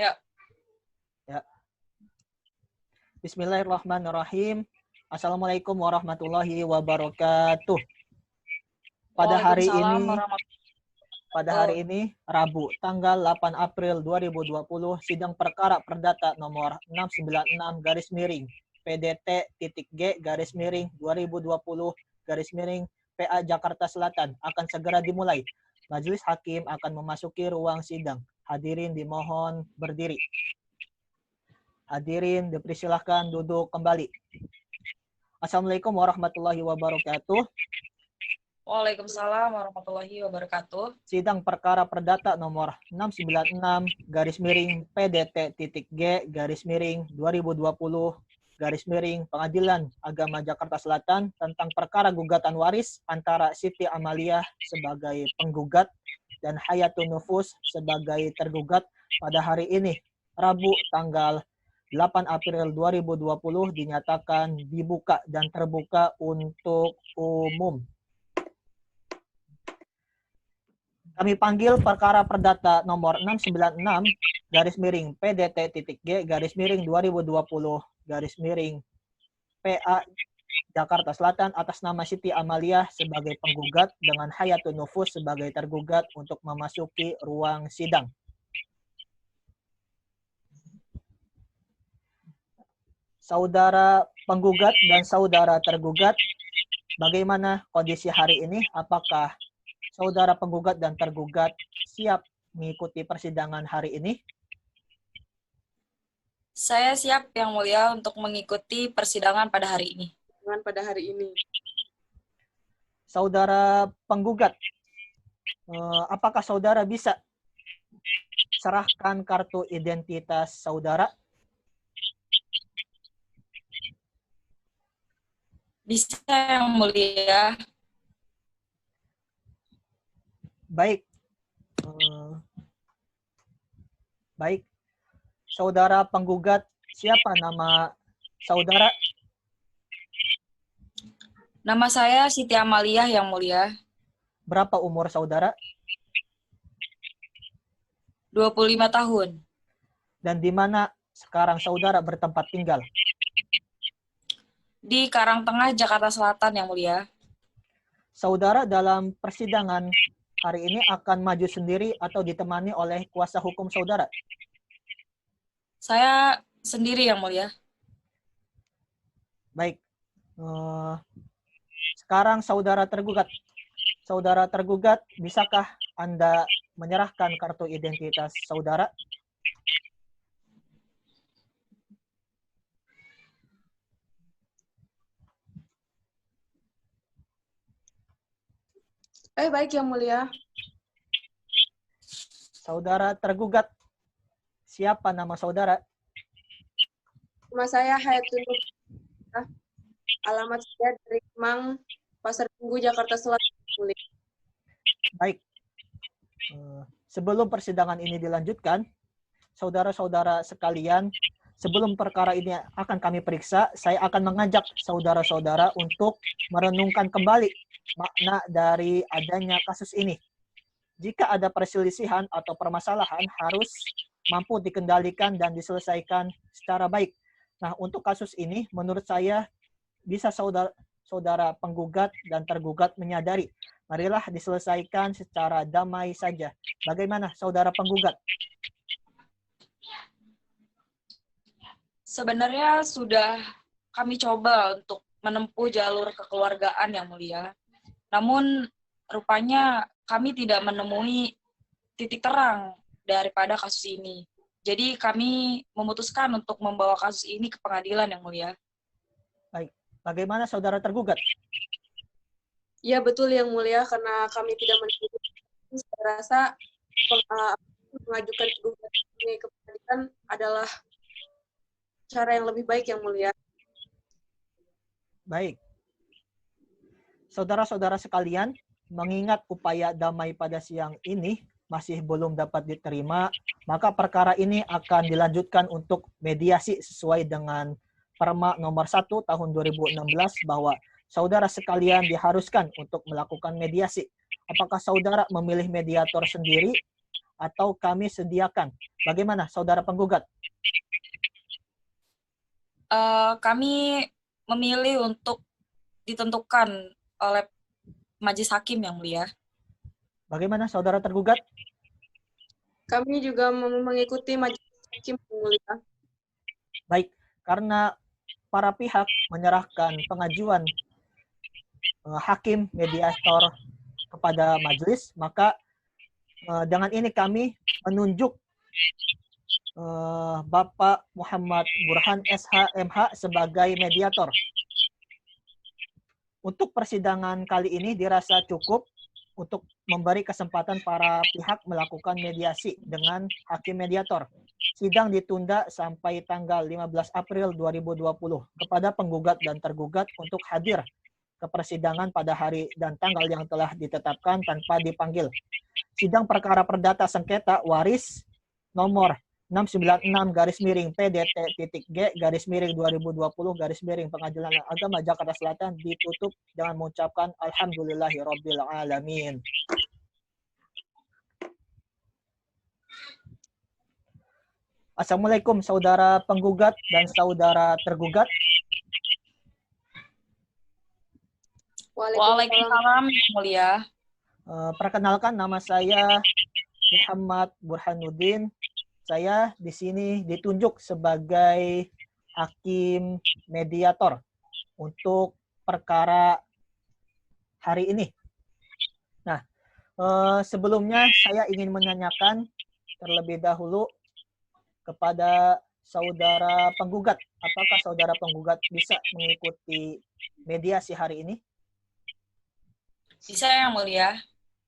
Ya. Ya. Bismillahirrahmanirrahim. Assalamualaikum warahmatullahi wabarakatuh. Pada hari ini, Rabu, tanggal 8 April 2020, sidang perkara perdata nomor 696-PDT-G-2020-PA Jakarta Selatan akan segera dimulai. Majelis Hakim akan memasuki ruang sidang. Hadirin dimohon berdiri. Hadirin dipersilahkan duduk kembali. Assalamualaikum warahmatullahi wabarakatuh. Waalaikumsalam warahmatullahi wabarakatuh. Sidang perkara perdata nomor 696-PDT-G-2020-Pengadilan Agama Jakarta Selatan tentang perkara gugatan waris antara Siti Amaliah sebagai penggugat dan Hayatun Nufus sebagai tergugat pada hari ini, Rabu tanggal 8 April 2020 dinyatakan dibuka dan terbuka untuk umum. Kami panggil perkara perdata nomor 696-PDT-G-2020-PA Jakarta Selatan atas nama Siti Amaliah sebagai penggugat dengan Hayatun Nufus sebagai tergugat untuk memasuki ruang sidang. Saudara penggugat dan saudara tergugat, bagaimana kondisi hari ini? Apakah saudara penggugat dan tergugat siap mengikuti persidangan hari ini? Saya siap, Yang Mulia, untuk mengikuti persidangan pada hari ini. Saudara penggugat, apakah saudara bisa serahkan kartu identitas saudara? Bisa, Yang Mulia. Baik. Baik. Saudara penggugat, siapa nama saudara? Nama saya Siti Amaliah, Yang Mulia. Berapa umur saudara? 25 tahun. Dan di mana sekarang saudara bertempat tinggal? Di Karangtengah, Jakarta Selatan, Yang Mulia. Saudara dalam persidangan hari ini akan maju sendiri atau ditemani oleh kuasa hukum saudara? Saya sendiri, Yang Mulia. Baik. Sekarang saudara tergugat. Saudara tergugat, bisakah Anda menyerahkan kartu identitas saudara? Baik, Yang Mulia. Saudara tergugat, siapa nama saudara? Nama saya Hayatun Nufus. Alamat saya dari Kemang, Pasar Minggu, Jakarta Selatan. Baik. Sebelum persidangan ini dilanjutkan, saudara-saudara sekalian, sebelum perkara ini akan kami periksa, saya akan mengajak saudara-saudara untuk merenungkan kembali makna dari adanya kasus ini. Jika ada perselisihan atau permasalahan, harus mampu dikendalikan dan diselesaikan secara baik. Nah, untuk kasus ini, menurut saya, bisa saudara penggugat dan tergugat menyadari, marilah diselesaikan secara damai saja. Bagaimana saudara penggugat? Sebenarnya sudah kami coba untuk menempuh jalur kekeluargaan, Yang Mulia. Namun, rupanya kami tidak menemui titik terang daripada kasus ini. Jadi, kami memutuskan untuk membawa kasus ini ke pengadilan, Yang Mulia. Baik. Bagaimana saudara tergugat? Ya, betul, Yang Mulia, karena kami tidak menemui. Saya rasa mengajukan gugatan ini ke pengadilan adalah cara yang lebih baik, Yang Mulia. Baik. Saudara-saudara sekalian, mengingat upaya damai pada siang ini masih belum dapat diterima, maka perkara ini akan dilanjutkan untuk mediasi sesuai dengan Perma nomor 1 tahun 2016 bahwa saudara sekalian diharuskan untuk melakukan mediasi. Apakah saudara memilih mediator sendiri atau kami sediakan. Bagaimana saudara penggugat? Kami memilih untuk ditentukan oleh majelis hakim yang mulia. Bagaimana saudara tergugat? Kami juga mengikuti majelis hakim yang mulia. Baik, karena para pihak menyerahkan pengajuan hakim mediator kepada majelis, maka dengan ini kami menunjuk Bapak Muhammad Burhan SH MH sebagai mediator. Untuk persidangan kali ini dirasa cukup untuk memberi kesempatan para pihak melakukan mediasi dengan hakim mediator. Sidang ditunda sampai tanggal 15 April 2020 kepada penggugat dan tergugat untuk hadir ke persidangan pada hari dan tanggal yang telah ditetapkan tanpa dipanggil. Sidang perkara perdata sengketa waris nomor 696-PDT.G/2020 Pengadilan Agama Jakarta Selatan ditutup dengan mengucapkan Alhamdulillahirabbil alamin. Assalamualaikum saudara penggugat dan saudara tergugat. Waalaikumsalam yang mulia. Perkenalkan, nama saya Muhammad Burhanuddin. Saya di sini ditunjuk sebagai hakim mediator untuk perkara hari ini. Nah, sebelumnya saya ingin menanyakan terlebih dahulu kepada saudara penggugat, apakah saudara penggugat bisa mengikuti mediasi hari ini? Bisa yang mulia.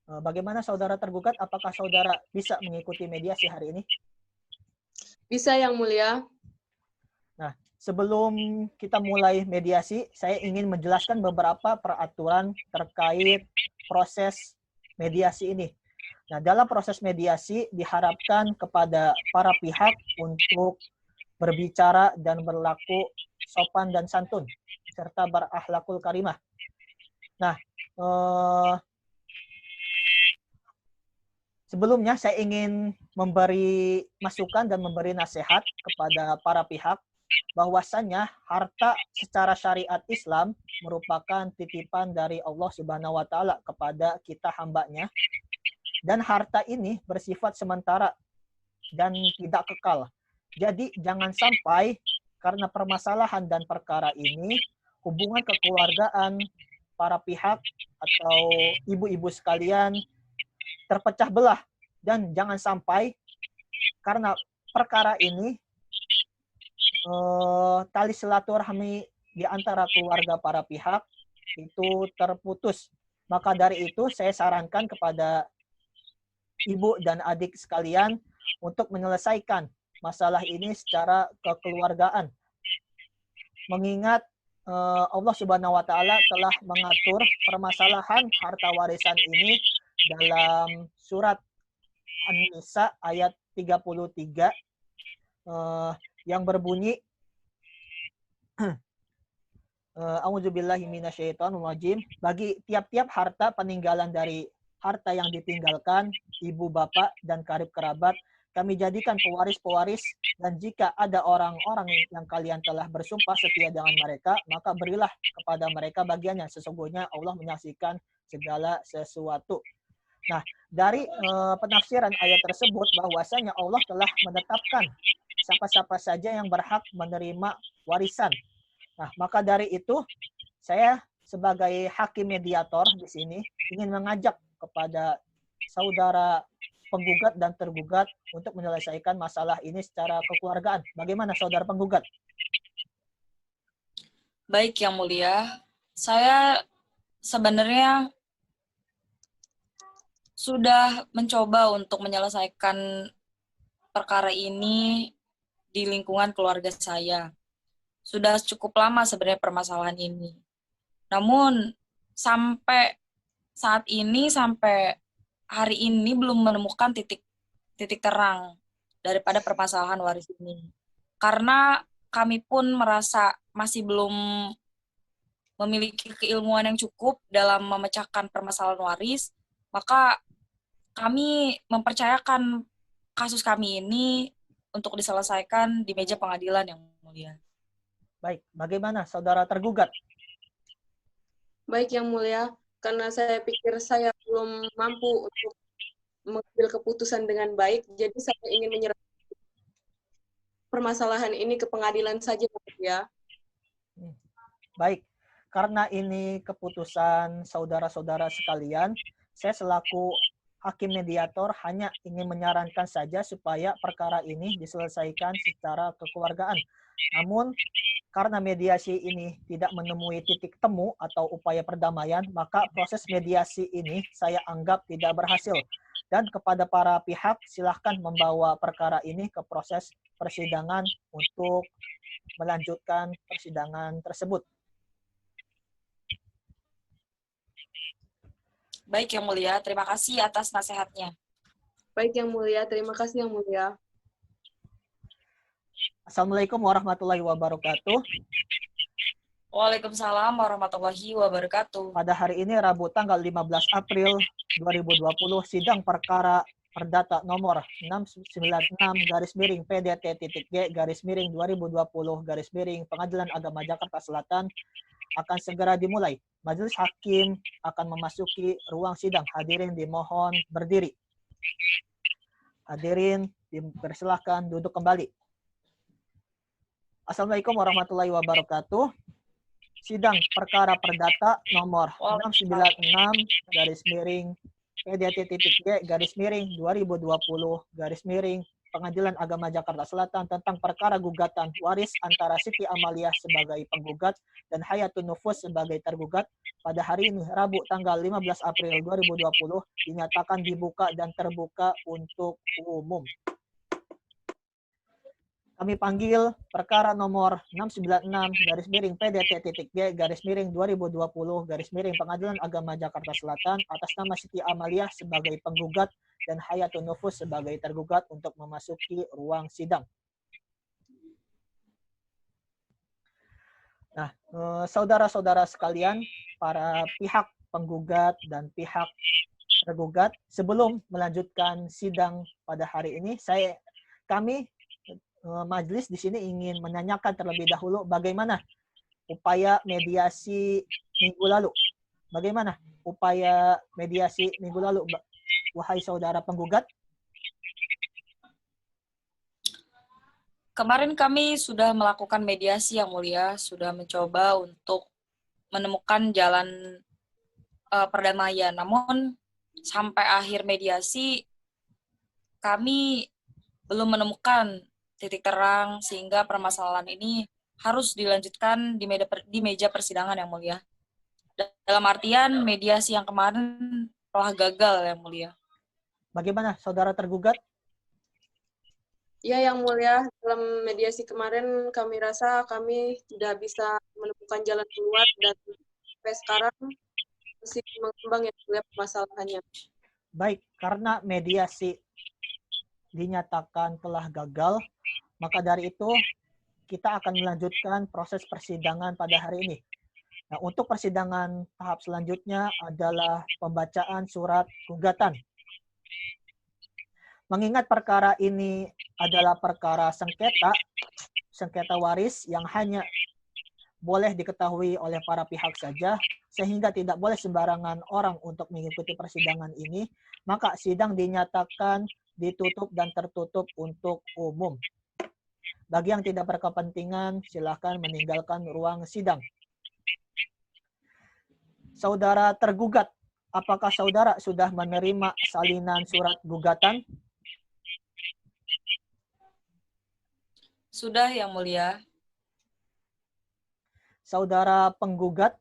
Bagaimana saudara tergugat, apakah saudara bisa mengikuti mediasi hari ini? Bisa yang mulia. Nah, sebelum kita mulai mediasi, saya ingin menjelaskan beberapa peraturan terkait proses mediasi ini. Nah, dalam proses mediasi diharapkan kepada para pihak untuk berbicara dan berlaku sopan dan santun, serta berakhlakul karimah. Nah, sebelumnya saya ingin memberi masukan dan memberi nasihat kepada para pihak bahwasannya harta secara syariat Islam merupakan titipan dari Allah Subhanahu wa taala kepada kita hambanya, dan harta ini bersifat sementara dan tidak kekal. Jadi jangan sampai karena permasalahan dan perkara ini hubungan kekeluargaan para pihak atau ibu-ibu sekalian terpecah belah, dan jangan sampai karena perkara ini tali silaturahmi di antara keluarga para pihak itu terputus. Maka dari itu saya sarankan kepada ibu dan adik sekalian untuk menyelesaikan masalah ini secara kekeluargaan. Mengingat Allah Subhanahu wa taala telah mengatur permasalahan harta warisan ini dalam surat An-Nisa ayat 33 yang berbunyi A'udzubillahi minasyaitonirrajim. Bagi tiap-tiap harta peninggalan dari harta yang ditinggalkan ibu bapak dan karib kerabat, kami jadikan pewaris-pewaris, dan jika ada orang-orang yang kalian telah bersumpah setia dengan mereka, maka berilah kepada mereka bagiannya. Sesungguhnya Allah menyaksikan segala sesuatu. Nah, dari penafsiran ayat tersebut bahwasanya Allah telah menetapkan siapa-siapa saja yang berhak menerima warisan. Nah, maka dari itu saya sebagai hakim mediator di sini ingin mengajak kepada saudara penggugat dan tergugat untuk menyelesaikan masalah ini secara kekeluargaan. Bagaimana saudara penggugat? Baik yang mulia. Saya sebenarnya sudah mencoba untuk menyelesaikan perkara ini di lingkungan keluarga saya. Sudah cukup lama sebenarnya permasalahan ini. Namun sampai saat ini, sampai hari ini belum menemukan titik terang daripada permasalahan waris ini. Karena kami pun merasa masih belum memiliki keilmuan yang cukup dalam memecahkan permasalahan waris, maka kami mempercayakan kasus kami ini untuk diselesaikan di meja pengadilan yang mulia. Baik, bagaimana saudara tergugat? Baik Yang Mulia, karena saya pikir saya belum mampu untuk mengambil keputusan dengan baik, jadi saya ingin menyerahkan permasalahan ini ke pengadilan saja, Yang Mulia. Baik, karena ini keputusan saudara-saudara sekalian, saya selaku hakim mediator hanya ingin menyarankan saja supaya perkara ini diselesaikan secara kekeluargaan. Namun, karena mediasi ini tidak menemui titik temu atau upaya perdamaian, maka proses mediasi ini saya anggap tidak berhasil. Dan kepada para pihak, silahkan membawa perkara ini ke proses persidangan untuk melanjutkan persidangan tersebut. Baik Yang Mulia, terima kasih atas nasihatnya. Baik Yang Mulia, terima kasih Yang Mulia. Assalamualaikum warahmatullahi wabarakatuh. Waalaikumsalam warahmatullahi wabarakatuh. Pada hari ini Rabu tanggal 15 April 2020, sidang perkara perdata nomor 696-PDT.G/2020 Pengadilan Agama Jakarta Selatan akan segera dimulai. Majelis hakim akan memasuki ruang sidang. Hadirin dimohon berdiri. Hadirin dipersilahkan duduk kembali. Assalamualaikum warahmatullahi wabarakatuh. Sidang perkara perdata nomor 696-PDT.G/2020 Pengadilan Agama Jakarta Selatan tentang perkara gugatan waris antara Siti Amalia sebagai penggugat dan Hayatun Nufus sebagai tergugat pada hari ini Rabu tanggal 15 April 2020 dinyatakan dibuka dan terbuka untuk umum. Kami panggil perkara nomor 696-PDT.G/2020 Pengadilan Agama Jakarta Selatan atas nama Siti Amalia sebagai penggugat dan Hayatun Nufus sebagai tergugat untuk memasuki ruang sidang. Nah, saudara-saudara sekalian, para pihak penggugat dan pihak tergugat, sebelum melanjutkan sidang pada hari ini, kami majelis di sini ingin menanyakan terlebih dahulu bagaimana upaya mediasi minggu lalu. Bagaimana upaya mediasi minggu lalu, wahai saudara penggugat? Kemarin kami sudah melakukan mediasi Yang Mulia, sudah mencoba untuk menemukan jalan perdamaian. Namun sampai akhir mediasi kami belum menemukan titik terang sehingga permasalahan ini harus dilanjutkan di meja persidangan Yang Mulia. Dalam artian mediasi yang kemarin telah gagal Yang Mulia. Bagaimana saudara tergugat? Ya Yang Mulia, dalam mediasi kemarin kami rasa kami tidak bisa menemukan jalan keluar dan sampai sekarang masih mengembang Yang Mulia permasalahannya. Baik, karena mediasi dinyatakan telah gagal, maka dari itu kita akan melanjutkan proses persidangan pada hari ini. Nah, untuk persidangan tahap selanjutnya adalah pembacaan surat gugatan. Mengingat perkara ini adalah perkara sengketa waris yang hanya boleh diketahui oleh para pihak saja, sehingga tidak boleh sembarangan orang untuk mengikuti persidangan ini, maka sidang dinyatakan ditutup dan tertutup untuk umum. Bagi yang tidak berkepentingan, silakan meninggalkan ruang sidang. Saudara tergugat, apakah saudara sudah menerima salinan surat gugatan? Sudah Yang Mulia. Saudara penggugat,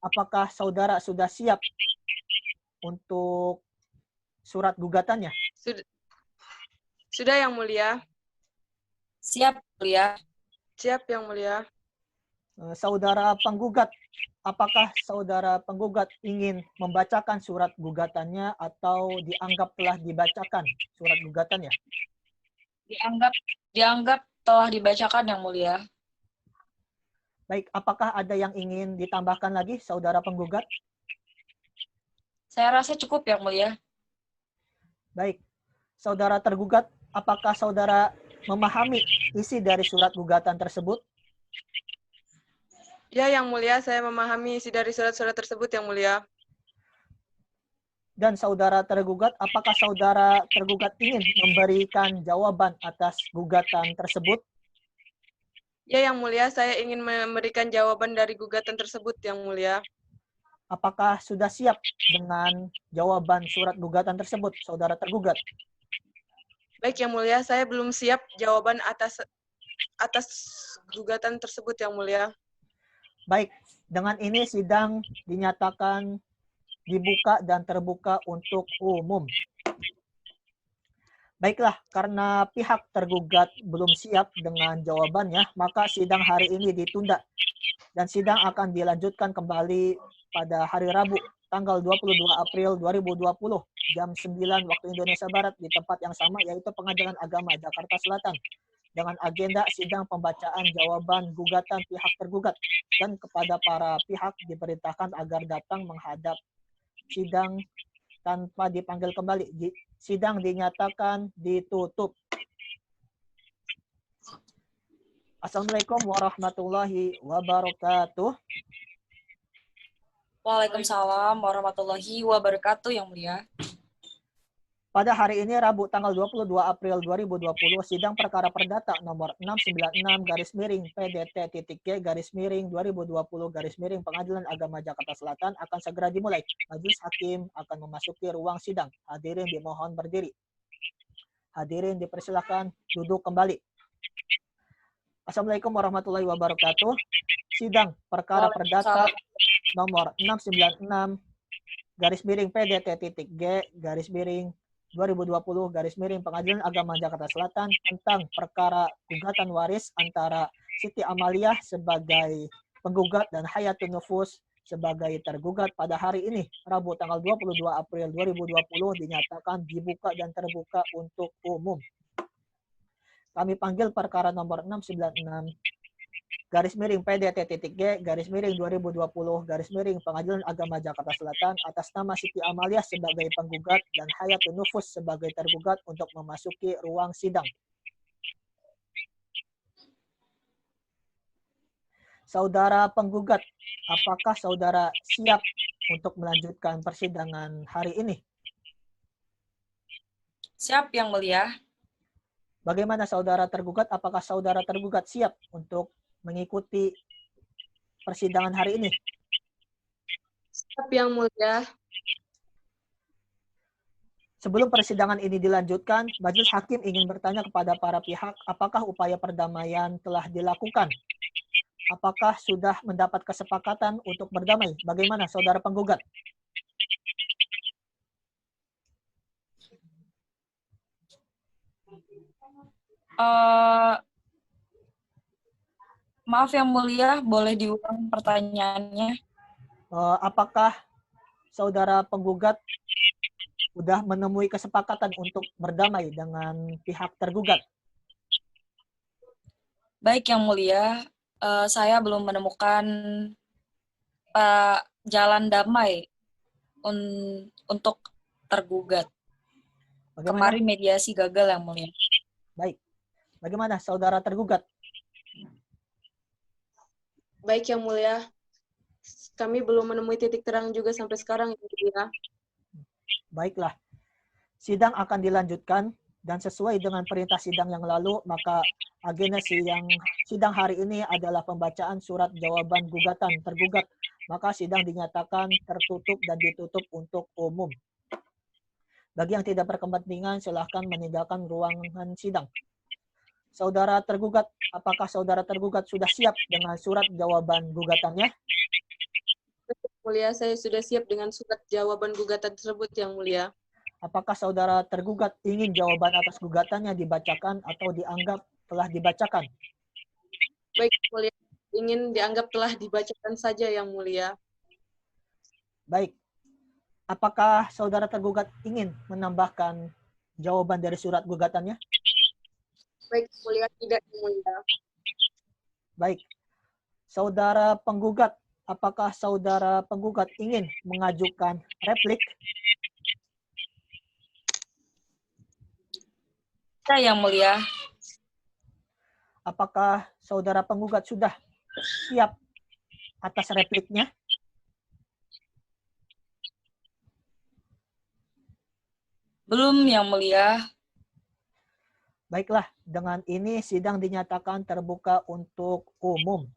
apakah saudara sudah siap untuk surat gugatannya? Sudah Yang Mulia. Siap Mulia. Siap Yang Mulia. Saudara penggugat, apakah saudara penggugat ingin membacakan surat gugatannya atau dianggap telah dibacakan surat gugatannya? Dianggap telah dibacakan Yang Mulia. Baik, apakah ada yang ingin ditambahkan lagi saudara penggugat? Saya rasa cukup Yang Mulia. Baik. Saudara tergugat, apakah saudara memahami isi dari surat gugatan tersebut? Ya, Yang Mulia, saya memahami isi dari surat-surat tersebut, Yang Mulia. Dan saudara tergugat, apakah saudara tergugat ingin memberikan jawaban atas gugatan tersebut? Ya, Yang Mulia, saya ingin memberikan jawaban dari gugatan tersebut, Yang Mulia. Apakah sudah siap dengan jawaban surat gugatan tersebut, saudara tergugat? Baik, Yang Mulia, saya belum siap jawaban atas gugatan tersebut, Yang Mulia. Baik, dengan ini sidang dinyatakan dibuka dan terbuka untuk umum. Baiklah, karena pihak tergugat belum siap dengan jawabannya, maka sidang hari ini ditunda. Dan sidang akan dilanjutkan kembali pada hari Rabu, tanggal 22 April 2020, jam 9 waktu Indonesia Barat di tempat yang sama, yaitu Pengadilan Agama Jakarta Selatan. Dengan agenda sidang pembacaan jawaban gugatan pihak tergugat. Dan kepada para pihak diperintahkan agar datang menghadap sidang tanpa dipanggil kembali. Sidang dinyatakan ditutup. Assalamualaikum warahmatullahi wabarakatuh. Waalaikumsalam warahmatullahi wabarakatuh, Yang Mulia. Pada hari ini Rabu tanggal 22 April 2020, sidang perkara perdata nomor 696-PDT-G-2020 Pengadilan Agama Jakarta Selatan akan segera dimulai. Majelis hakim akan memasuki ruang sidang. Hadirin dimohon berdiri. Hadirin dipersilakan duduk kembali. Assalamualaikum warahmatullahi wabarakatuh. Sidang perkara perdata nomor 696-PDT-G-2020 Pengadilan Agama Jakarta Selatan tentang perkara gugatan waris antara Siti Amaliah sebagai penggugat dan Hayatun Nufus sebagai tergugat pada hari ini, Rabu tanggal 22 April 2020, dinyatakan dibuka dan terbuka untuk umum. Kami panggil perkara nomor 696-PDT-G-2020 Pengadilan Agama Jakarta Selatan atas nama Siti Amaliah sebagai penggugat dan Hayatun Nufus sebagai tergugat untuk memasuki ruang sidang. Saudara penggugat, apakah saudara siap untuk melanjutkan persidangan hari ini? Siap, Yang Mulia. Bagaimana saudara tergugat? Apakah saudara tergugat siap untuk mengikuti persidangan hari ini? Siap, Yang Mulia. Sebelum persidangan ini dilanjutkan, majelis hakim ingin bertanya kepada para pihak, apakah upaya perdamaian telah dilakukan? Apakah sudah mendapat kesepakatan untuk berdamai? Bagaimana saudara penggugat? Maaf Yang Mulia, boleh diulang pertanyaannya? Apakah saudara penggugat sudah menemui kesepakatan untuk berdamai dengan pihak tergugat? Baik Yang Mulia, saya belum menemukan jalan damai untuk tergugat. Bagaimana? Kemarin mediasi gagal Yang Mulia. Baik. Bagaimana saudara tergugat? Baik, Yang Mulia. Kami belum menemui titik terang juga sampai sekarang, Yang Mulia. Baiklah. Sidang akan dilanjutkan dan sesuai dengan perintah sidang yang lalu, maka agenda sidang hari ini adalah pembacaan surat jawaban gugatan tergugat. Maka sidang dinyatakan tertutup dan ditutup untuk umum. Bagi yang tidak berkepentingan, silahkan meninggalkan ruangan sidang. Saudara tergugat, apakah saudara tergugat sudah siap dengan surat jawaban gugatannya? Yang Mulia, saya sudah siap dengan surat jawaban gugatan tersebut, Yang Mulia. Apakah saudara tergugat ingin jawaban atas gugatannya dibacakan atau dianggap telah dibacakan? Baik, Yang Mulia. Ingin dianggap telah dibacakan saja, Yang Mulia. Baik. Apakah saudara tergugat ingin menambahkan jawaban dari surat gugatannya? Baik, Yang Mulia. Tidak, Yang Mulia. Baik. Saudara penggugat, apakah saudara penggugat ingin mengajukan replik? Ya, Yang Mulia. Apakah saudara penggugat sudah siap atas repliknya? Belum, Yang Mulia. Baiklah, dengan ini sidang dinyatakan terbuka untuk umum.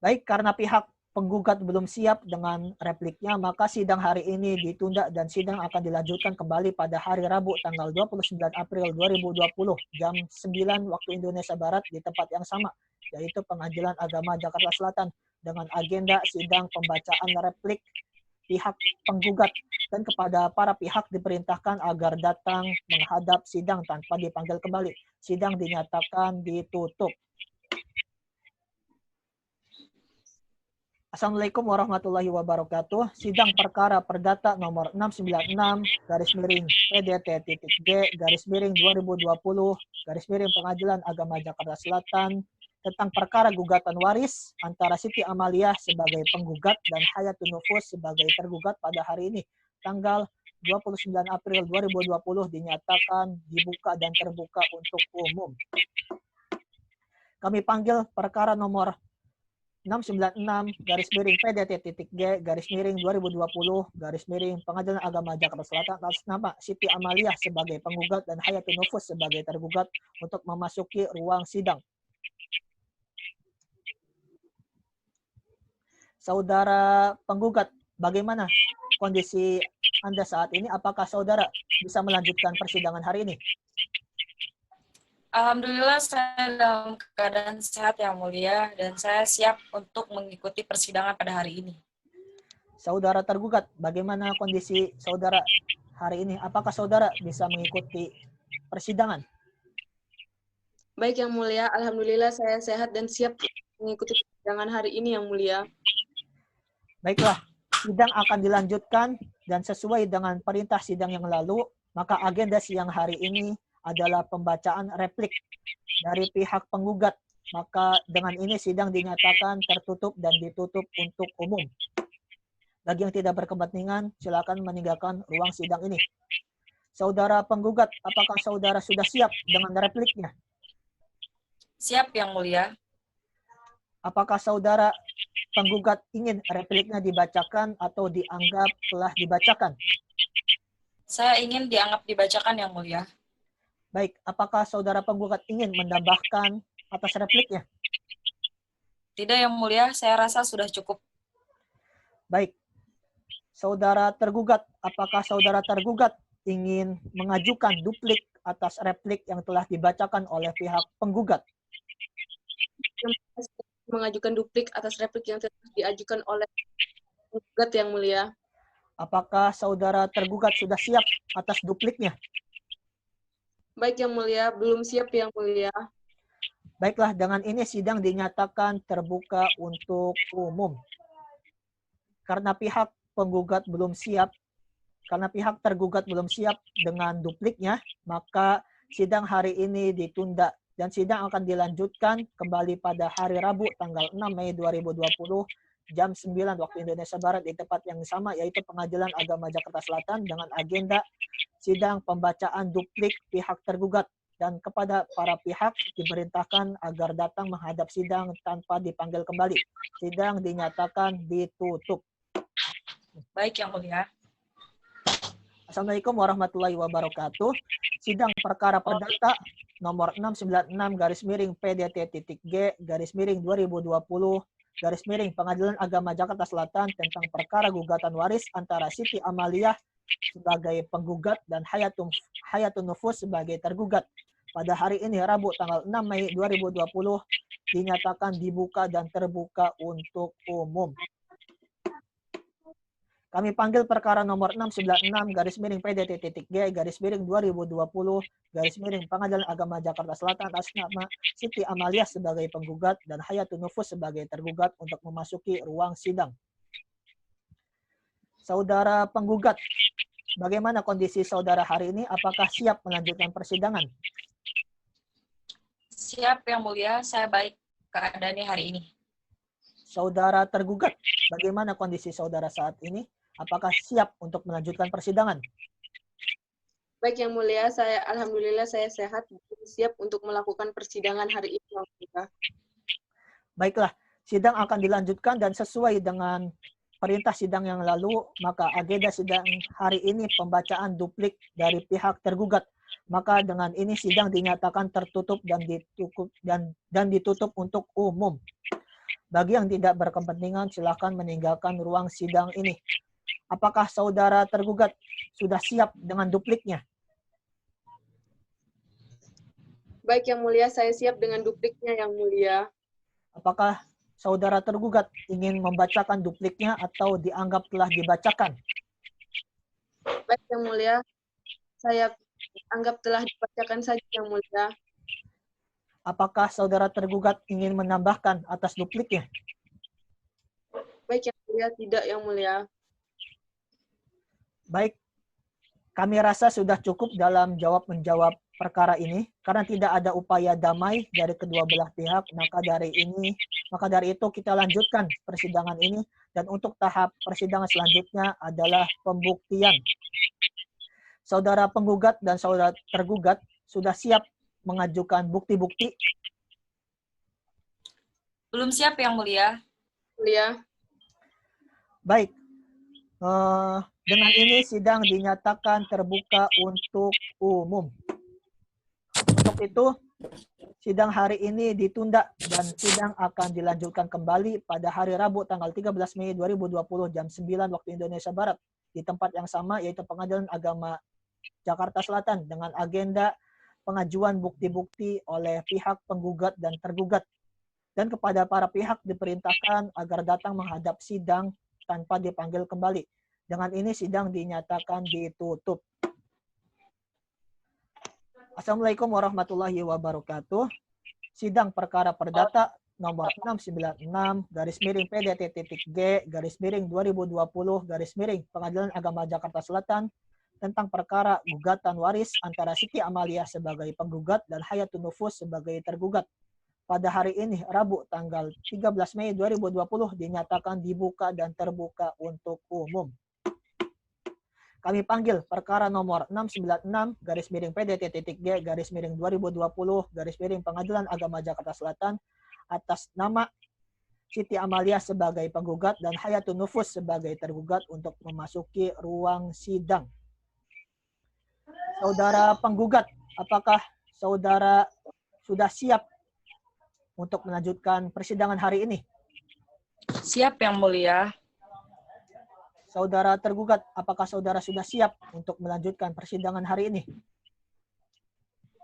Baik, karena pihak penggugat belum siap dengan repliknya, maka sidang hari ini ditunda dan sidang akan dilanjutkan kembali pada hari Rabu tanggal 29 April 2020 jam 9 waktu Indonesia Barat di tempat yang sama, yaitu Pengadilan Agama Jakarta Selatan dengan agenda sidang pembacaan replik pihak penggugat dan kepada para pihak diperintahkan agar datang menghadap sidang tanpa dipanggil kembali. Sidang dinyatakan ditutup. Assalamualaikum warahmatullahi wabarakatuh. Sidang perkara perdata nomor 696-PDT.G/2020 Pengadilan Agama Jakarta Selatan tentang perkara gugatan waris antara Siti Amalia sebagai penggugat dan Hayatul Nufus sebagai tergugat pada hari ini, tanggal 29 April 2020 dinyatakan dibuka dan terbuka untuk umum. Kami panggil perkara nomor 696-PDT.G/2020 Pengadilan Agama Jakarta Selatan atas nama Siti Amalia sebagai penggugat dan Hayatul Nufus sebagai tergugat untuk memasuki ruang sidang. Saudara penggugat, bagaimana kondisi Anda saat ini? Apakah saudara bisa melanjutkan persidangan hari ini? Alhamdulillah saya dalam keadaan sehat Yang Mulia dan saya siap untuk mengikuti persidangan pada hari ini. Saudara tergugat, bagaimana kondisi saudara hari ini? Apakah saudara bisa mengikuti persidangan? Baik Yang Mulia, Alhamdulillah saya sehat dan siap mengikuti persidangan hari ini Yang Mulia. Baiklah, sidang akan dilanjutkan dan sesuai dengan perintah sidang yang lalu, maka agenda siang hari ini adalah pembacaan replik dari pihak penggugat. Maka dengan ini sidang dinyatakan tertutup dan ditutup untuk umum. Bagi yang tidak berkepentingan, silakan meninggalkan ruang sidang ini. Saudara penggugat, apakah saudara sudah siap dengan repliknya? Siap Yang Mulia. Apakah saudara penggugat ingin repliknya dibacakan atau dianggap telah dibacakan? Saya ingin dianggap dibacakan Yang Mulia. Baik, apakah saudara penggugat ingin menambahkan atas repliknya? Tidak Yang Mulia, saya rasa sudah cukup. Baik. Saudara tergugat, apakah saudara tergugat ingin mengajukan duplik atas replik yang telah dibacakan oleh pihak penggugat? Mengajukan duplik atas replik yang telah diajukan oleh penggugat Yang Mulia. Apakah saudara tergugat sudah siap atas dupliknya? Baik Yang Mulia, belum siap Yang Mulia. Baiklah, dengan ini sidang dinyatakan terbuka untuk umum. Karena pihak penggugat belum siap, karena pihak tergugat belum siap dengan dupliknya, maka sidang hari ini ditunda dan sidang akan dilanjutkan kembali pada hari Rabu tanggal 6 Mei 2020 jam 9 waktu Indonesia Barat di tempat yang sama, yaitu Pengadilan Agama Jakarta Selatan dengan agenda sidang pembacaan duplik pihak tergugat, dan kepada para pihak diperintahkan agar datang menghadap sidang tanpa dipanggil kembali. Sidang dinyatakan ditutup. Baik Yang Mulia. Assalamualaikum warahmatullahi wabarakatuh. Sidang perkara perdata nomor 696-PDT.G/2020 Pengadilan Agama Jakarta Selatan tentang perkara gugatan waris antara Siti Amalia sebagai penggugat dan Hayatul Nufus sebagai tergugat. Pada hari ini Rabu tanggal 6 Mei 2020 dinyatakan dibuka dan terbuka untuk umum. Kami panggil perkara nomor 696-PDT.G/2020 Pengadilan Agama Jakarta Selatan atas nama Siti Amalia sebagai penggugat dan Hayatul Nufus sebagai tergugat untuk memasuki ruang sidang. Saudara penggugat, bagaimana kondisi saudara hari ini? Apakah siap melanjutkan persidangan? Siap Yang Mulia, saya baik keadaannya hari ini. Saudara tergugat, bagaimana kondisi saudara saat ini? Apakah siap untuk melanjutkan persidangan? Baik Yang Mulia, alhamdulillah saya sehat, siap untuk melakukan persidangan hari ini Yang Mulia. Baiklah, sidang akan dilanjutkan dan sesuai dengan perintah sidang yang lalu, maka agenda sidang hari ini pembacaan duplik dari pihak tergugat. Maka dengan ini sidang dinyatakan tertutup dan ditutup untuk umum. Bagi yang tidak berkepentingan, silakan meninggalkan ruang sidang ini. Apakah saudara tergugat sudah siap dengan dupliknya? Baik Yang Mulia, saya siap dengan dupliknya Yang Mulia. Apakah saudara tergugat ingin membacakan dupliknya atau dianggap telah dibacakan? Baik Yang Mulia, saya anggap telah dibacakan saja Yang Mulia. Apakah saudara tergugat ingin menambahkan atas dupliknya? Baik Yang Mulia, tidak Yang Mulia. Baik, kami rasa sudah cukup dalam jawab-menjawab perkara ini karena tidak ada upaya damai dari kedua belah pihak, maka dari itu kita lanjutkan persidangan ini dan untuk tahap persidangan selanjutnya adalah pembuktian. Saudara penggugat dan saudara tergugat sudah siap mengajukan bukti-bukti? Belum siap Yang Mulia. Mulia. Baik. Dengan ini sidang dinyatakan terbuka untuk umum. Untuk itu, sidang hari ini ditunda dan sidang akan dilanjutkan kembali pada hari Rabu tanggal 13 Mei 2020 jam 9 waktu Indonesia Barat di tempat yang sama yaitu Pengadilan Agama Jakarta Selatan dengan agenda pengajuan bukti-bukti oleh pihak penggugat dan tergugat. Dan kepada para pihak diperintahkan agar datang menghadap sidang tanpa dipanggil kembali. Dengan ini sidang dinyatakan ditutup. Assalamualaikum warahmatullahi wabarakatuh. Sidang perkara perdata nomor 696-PDT.G/2020 Pengadilan Agama Jakarta Selatan tentang perkara gugatan waris antara Siti Amalia sebagai penggugat dan Hayatun Nufus sebagai tergugat. Pada hari ini, Rabu tanggal 13 Mei 2020 dinyatakan dibuka dan terbuka untuk umum. Kami panggil perkara nomor 696-PDT.G/2020 Pengadilan Agama Jakarta Selatan atas nama Siti Amalia sebagai penggugat dan Hayatun Nufus sebagai tergugat untuk memasuki ruang sidang. Saudara penggugat, apakah saudara sudah siap untuk melanjutkan persidangan hari ini? Siap Yang Mulia. Saudara tergugat, apakah saudara sudah siap untuk melanjutkan persidangan hari ini?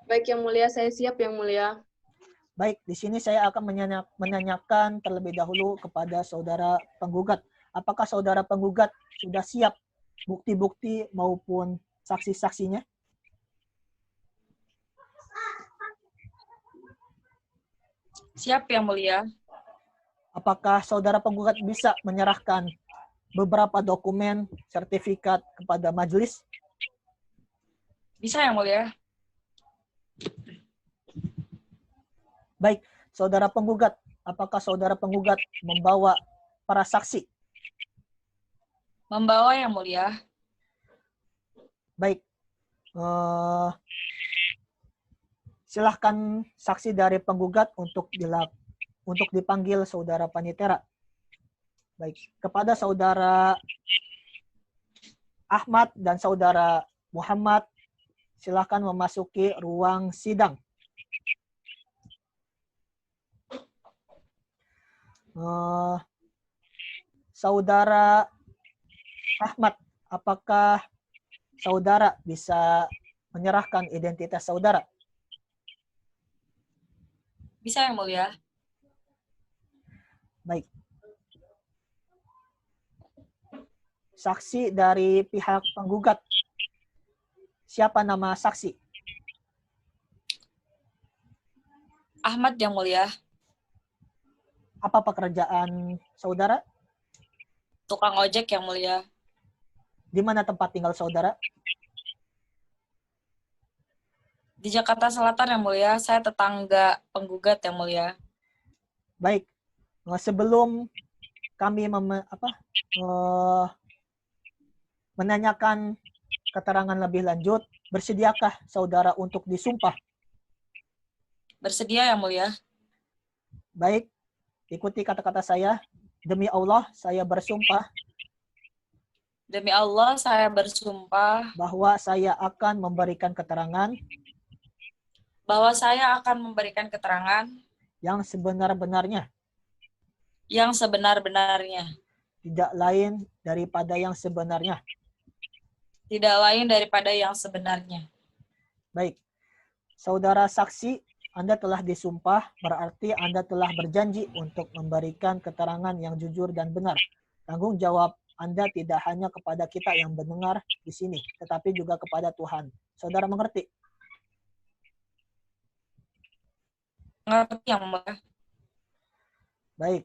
Baik Yang Mulia, saya siap Yang Mulia. Baik, di sini saya akan menanyakan terlebih dahulu kepada saudara penggugat. Apakah saudara penggugat sudah siap bukti-bukti maupun saksi-saksinya? Siap Yang Mulia. Apakah saudara penggugat bisa menyerahkan beberapa dokumen sertifikat kepada majelis? Bisa Yang Mulia. Baik, saudara penggugat, apakah saudara penggugat membawa para saksi? Membawa Yang Mulia. Baik, silahkan saksi dari penggugat untuk dipanggil saudara Panitera. Baik, kepada saudara Ahmad dan saudara Muhammad, silahkan memasuki ruang sidang. Saudara Ahmad, apakah saudara bisa menyerahkan identitas saudara? Bisa Yang Mulia. Baik. Saksi dari pihak penggugat. Siapa nama saksi? Ahmad Yang Mulia. Apa pekerjaan saudara? Tukang ojek Yang Mulia. Di mana tempat tinggal saudara? Di Jakarta Selatan Yang Mulia. Saya tetangga penggugat Yang Mulia. Baik. Sebelum kami menanyakan keterangan lebih lanjut, Bersediakah saudara untuk disumpah? Bersedia Yang Mulia. Baik, ikuti kata-kata saya. Demi Allah, saya bersumpah Demi Allah, saya bersumpah bahwa saya akan memberikan keterangan bahwa saya akan memberikan keterangan yang sebenar-benarnya, yang sebenar-benarnya, tidak lain daripada yang sebenarnya. tidak lain daripada yang sebenarnya. Baik, saudara saksi, Anda telah disumpah, berarti Anda telah berjanji untuk memberikan keterangan yang jujur dan benar. Tanggung jawab Anda tidak hanya kepada kita yang mendengar di sini, tetapi juga kepada Tuhan. Saudara mengerti? Mengerti Yang Mulia? Baik.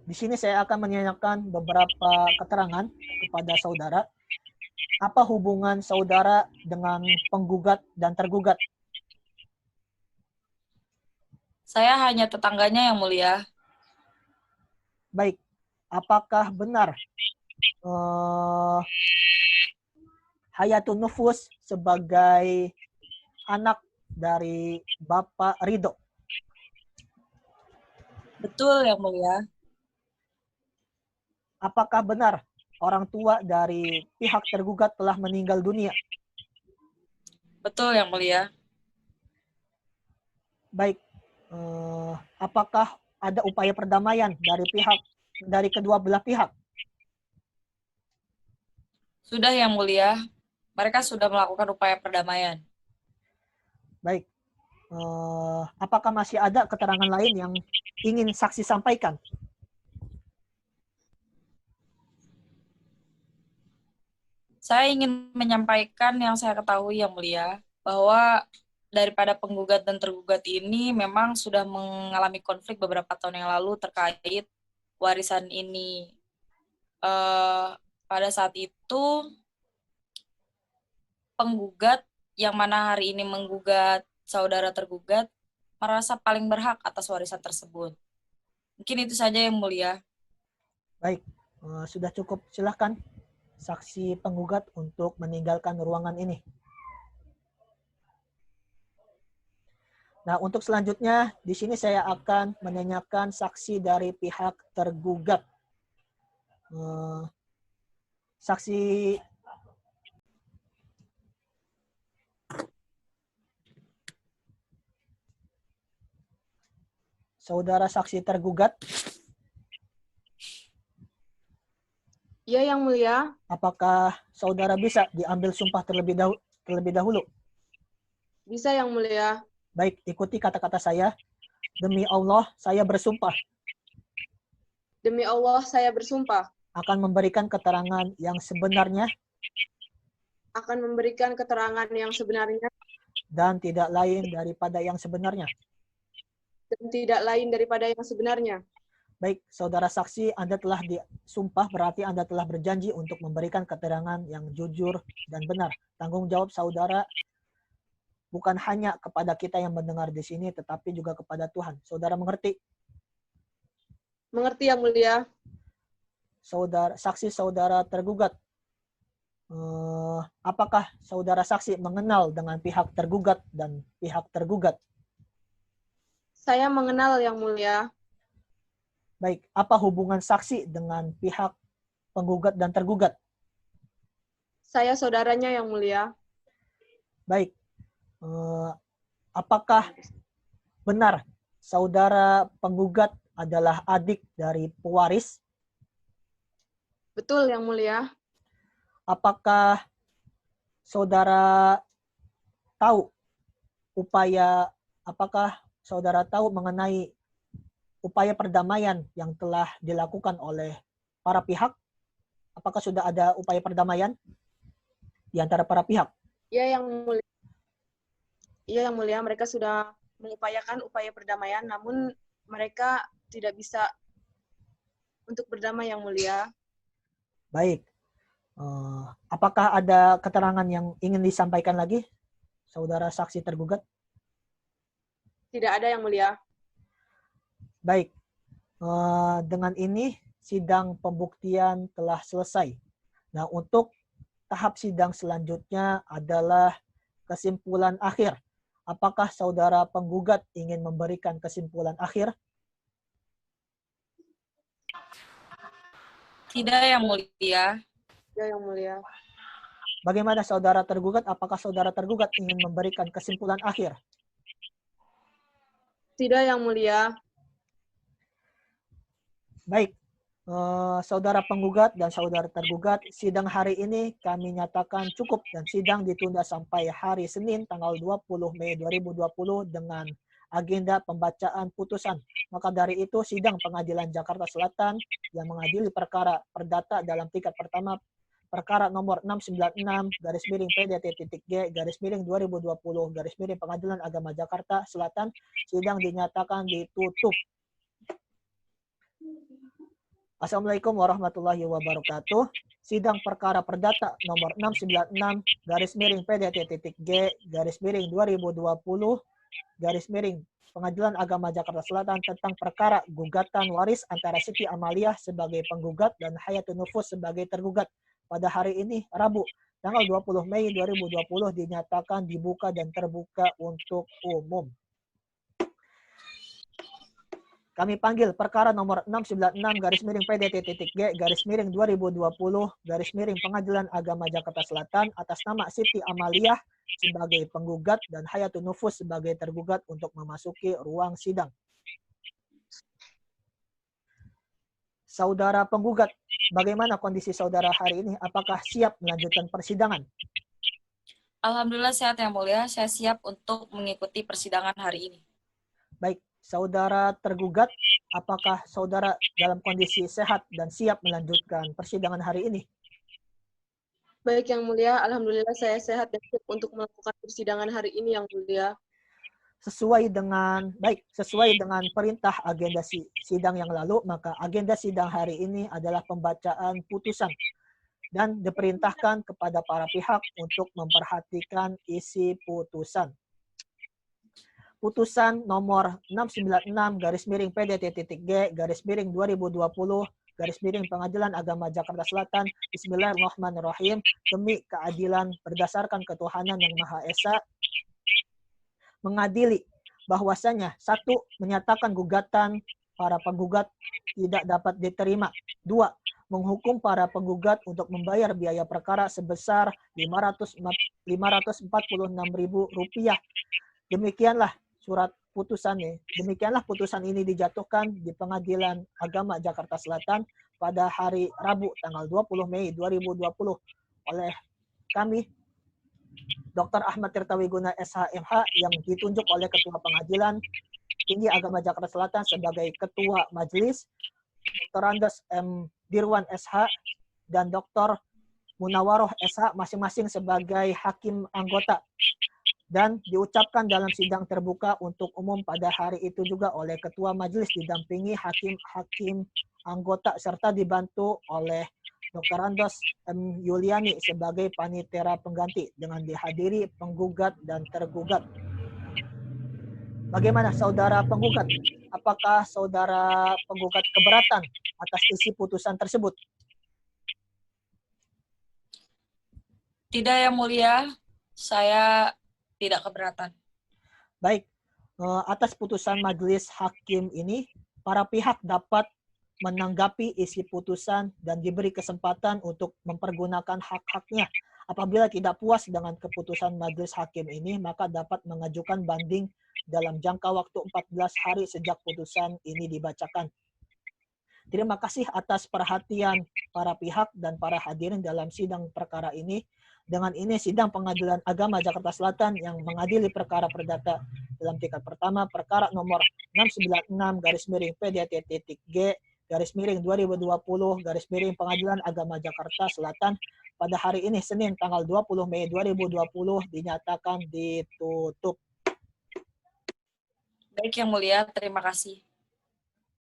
Di sini saya akan menanyakan beberapa keterangan kepada saudara. Apa hubungan saudara dengan penggugat dan tergugat? Saya hanya tetangganya Yang Mulia. Baik, apakah benar Hayatun Nufus sebagai anak dari Bapak Ridho? Betul Yang Mulia. Apakah benar orang tua dari pihak tergugat telah meninggal dunia? Betul Yang Mulia. Baik, apakah ada upaya perdamaian dari kedua belah pihak? Sudah Yang Mulia. Mereka sudah melakukan upaya perdamaian. Baik, apakah masih ada keterangan lain yang ingin saksi sampaikan? Saya ingin menyampaikan yang saya ketahui Yang Mulia, bahwa daripada penggugat dan tergugat ini memang sudah mengalami konflik beberapa tahun yang lalu terkait warisan ini. Pada saat itu, penggugat yang mana hari ini menggugat saudara tergugat merasa paling berhak atas warisan tersebut. Mungkin itu saja Yang Mulia. Baik, sudah cukup. Silahkan saksi penggugat untuk meninggalkan ruangan ini. Nah, untuk selanjutnya, di sini saya akan menanyakan saksi dari pihak tergugat. Saksi saudara saksi tergugat, Ya, Yang Mulia. apakah saudara bisa diambil sumpah terlebih dahulu? Bisa, Yang Mulia. Baik, ikuti kata-kata saya. Demi Allah, saya bersumpah Demi Allah, saya bersumpah akan memberikan keterangan yang sebenarnya akan memberikan keterangan yang sebenarnya dan tidak lain daripada yang sebenarnya. dan tidak lain daripada yang sebenarnya. Baik, saudara saksi, Anda telah disumpah, berarti Anda telah berjanji untuk memberikan keterangan yang jujur dan benar. Tanggung jawab saudara bukan hanya kepada kita yang mendengar di sini, tetapi juga kepada Tuhan. Saudara mengerti? Mengerti, Yang Mulia? Saksi saudara tergugat, apakah saudara saksi mengenal dengan pihak tergugat dan pihak tergugat? Saya mengenal, Yang Mulia. Baik, apa hubungan saksi dengan pihak penggugat dan tergugat? Saya saudaranya, Yang Mulia. Baik, apakah benar saudara penggugat adalah adik dari pewaris? Betul, Yang Mulia. Apakah saudara tahu mengenai upaya perdamaian yang telah dilakukan oleh para pihak? Apakah sudah ada upaya perdamaian di antara para pihak? Ya, Yang Mulia. Ya, Yang Mulia, mereka sudah mengupayakan upaya perdamaian, namun mereka tidak bisa untuk berdamai, Yang Mulia. Baik. Apakah ada keterangan yang ingin disampaikan lagi, saudara saksi tergugat? Tidak ada, Yang Mulia. Baik. Dengan ini sidang pembuktian telah selesai. Nah, untuk tahap sidang selanjutnya adalah kesimpulan akhir. Apakah saudara penggugat ingin memberikan kesimpulan akhir? Tidak, Yang Mulia. Ya, Yang Mulia. Bagaimana saudara tergugat? Apakah saudara tergugat ingin memberikan kesimpulan akhir? Tidak, Yang Mulia. Baik, saudara penggugat dan saudara tergugat, sidang hari ini kami nyatakan cukup dan sidang ditunda sampai hari Senin tanggal 20 Mei 2020 dengan agenda pembacaan putusan. Maka dari itu sidang Pengadilan Jakarta Selatan yang mengadili perkara perdata dalam tingkat pertama perkara nomor 696-PDT.G/2020 Pengadilan Agama Jakarta Selatan sidang dinyatakan ditutup. Assalamualaikum warahmatullahi wabarakatuh. Sidang perkara perdata nomor 696-PDT.G/2020 Pengadilan Agama Jakarta Selatan tentang perkara gugatan waris antara Siti Amaliah sebagai penggugat dan Hayatun Nufus sebagai tergugat. Pada hari ini, Rabu, tanggal 20 Mei 2020 dinyatakan dibuka dan terbuka untuk umum. Kami panggil perkara nomor 696-PDT.G/2020 Pengadilan Agama Jakarta Selatan atas nama Siti Amaliah sebagai penggugat dan Hayatun Nufus sebagai tergugat untuk memasuki ruang sidang. Saudara penggugat, bagaimana kondisi saudara hari ini? Apakah siap melanjutkan persidangan? Alhamdulillah sehat, Yang Mulia. Saya siap untuk mengikuti persidangan hari ini. Baik, saudara tergugat, apakah saudara dalam kondisi sehat dan siap melanjutkan persidangan hari ini? Baik, Yang Mulia. Alhamdulillah saya sehat dan siap untuk melakukan persidangan hari ini, Yang Mulia. Sesuai dengan perintah agenda sidang yang lalu, maka agenda sidang hari ini adalah pembacaan putusan dan diperintahkan kepada para pihak untuk memperhatikan isi putusan. Putusan nomor 696-PDT.G/2020 Pengadilan Agama Jakarta Selatan. Bismillahirrahmanirrahim. Demi keadilan berdasarkan ketuhanan yang Maha Esa, mengadili bahwasanya 1. Menyatakan gugatan para penggugat tidak dapat diterima. 2. Menghukum para penggugat untuk membayar biaya perkara sebesar Rp546.000. Demikianlah surat putusannya. Demikianlah putusan ini dijatuhkan di Pengadilan Agama Jakarta Selatan pada hari Rabu tanggal 20 Mei 2020 oleh kami Dr. Ahmad Tirtawiguna SH.MH yang ditunjuk oleh Ketua Pengadilan Tinggi Agama Jakarta Selatan sebagai Ketua Majelis, Dr. Andes M. Dirwan SH dan Dr. Munawaroh SH masing-masing sebagai Hakim Anggota, dan diucapkan dalam sidang terbuka untuk umum pada hari itu juga oleh Ketua Majelis didampingi Hakim Anggota serta dibantu oleh Dr. Andos M. Yuliani sebagai panitera pengganti dengan dihadiri penggugat dan tergugat. Bagaimana saudara penggugat? Apakah saudara penggugat keberatan atas isi putusan tersebut? Tidak, Yang Mulia. Saya tidak keberatan. Baik, atas putusan majelis hakim ini, para pihak dapat menanggapi isi putusan dan diberi kesempatan untuk mempergunakan hak-haknya. Apabila tidak puas dengan keputusan majelis hakim ini, maka dapat mengajukan banding dalam jangka waktu 14 hari sejak putusan ini dibacakan. Terima kasih atas perhatian para pihak dan para hadirin dalam sidang perkara ini. Dengan ini, sidang Pengadilan Agama Jakarta Selatan yang mengadili perkara perdata dalam tingkat pertama, perkara nomor 696-PDT.G/2020 Pengadilan Agama Jakarta Selatan pada hari ini, Senin, tanggal 20 Mei 2020, dinyatakan ditutup. Baik, Yang Mulia. Terima kasih.